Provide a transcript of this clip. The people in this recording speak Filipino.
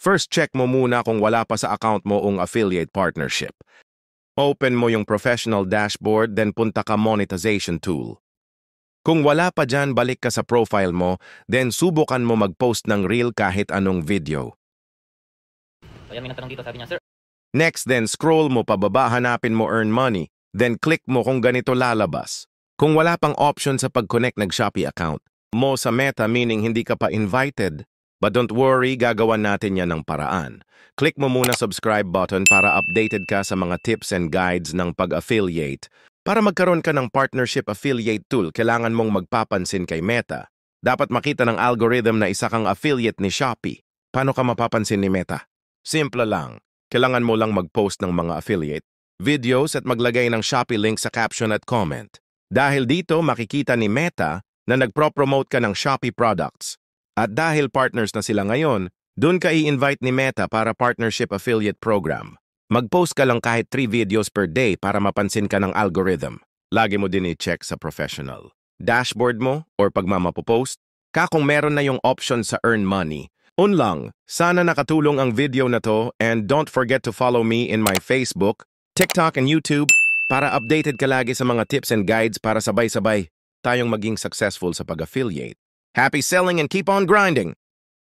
First, check mo muna kung wala pa sa account mo ang affiliate partnership. Open mo yung professional dashboard, then punta ka monetization tool. Kung wala pa dyan, balik ka sa profile mo, then subukan mo mag-post ng reel kahit anong video. So yan, may nagtanong dito, sabi niya, sir. Next, then scroll mo pababa, hanapin mo earn money, then click mo kung ganito lalabas. Kung wala pang option sa pag-connect ng Shopee account mo sa Meta, meaning hindi ka pa invited, but don't worry, gagawan natin yan ng paraan. Click mo muna subscribe button para updated ka sa mga tips and guides ng pag-affiliate. Para magkaroon ka ng partnership affiliate tool, kailangan mong magpapansin kay Meta. Dapat makita ng algorithm na isa kang affiliate ni Shopee. Paano ka mapapansin ni Meta? Simple lang. Kailangan mo lang mag-post ng mga affiliate videos at maglagay ng Shopee link sa caption at comment. Dahil dito, makikita ni Meta na nagpro-promote ka ng Shopee products. At dahil partners na sila ngayon, dun ka i-invite ni Meta para partnership affiliate program. Mag-post ka lang kahit 3 videos per day para mapansin ka ng algorithm. Lagi mo din i-check sa professional dashboard mo or pag mamapopost ka kung meron na yung option sa earn money. Unlang, sana nakatulong ang video na to, and don't forget to follow me in my Facebook, TikTok, and YouTube para updated ka lagi sa mga tips and guides para sabay-sabay tayong maging successful sa pag-affiliate. Happy selling and keep on grinding!